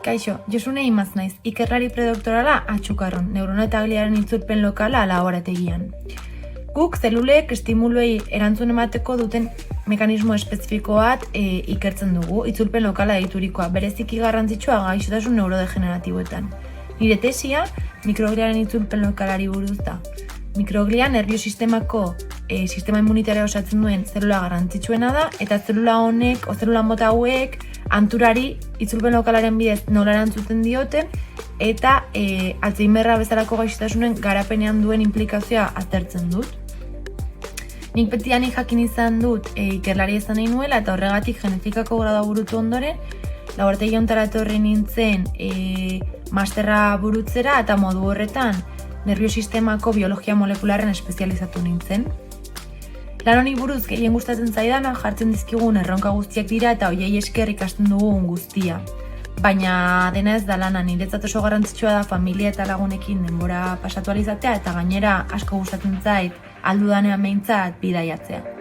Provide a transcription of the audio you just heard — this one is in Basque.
Kaixo, Josune Imaz naiz, ikerlari predoktorala Atxukarron, neurona eta gliaren itzulpen lokala laborategian. Guk zelulek estimuluei erantzun emateko duten mekanismo espezifiko bat ikertzen dugu, itzulpen lokala deiturikoa, bereziki garrantzitsua gaixotasun neurodegeneratiboetan. Nire tesia, mikrogliaren itzulpen lokalari buruz da. Mikroglia nerviosistemako sistema immunitaria osatzen duen zelula garrantzitsuena da, eta zelula honek, o zelula mota hauek, anturari itzulpen lokalaren bidez nola erantzuten dioten, eta Alzheimerra bezalako gaixotasunen garapenean duen implikazioa aztertzen dut. Nik betianik jakin izan dut ikerlari izan nahi nuela, eta horregatik genetikako grada burutu ondoren, laborategi hontara etorri nintzen masterra burutzera, eta modu horretan nerviosistemako biologia molekularren espezializatu nintzen. Lan honi buruz gehien gustatzen zaidana jartzen dizkigun erronka guztiak dira eta hoiei esker ikasten dugun guztia. Baina dena ez da lana, niretzat oso garrantzitsua da familia eta lagunekin denbora pasatu ahal izatea eta gainera asko gustatzen zait aldudanean behintzat bidaiatzea.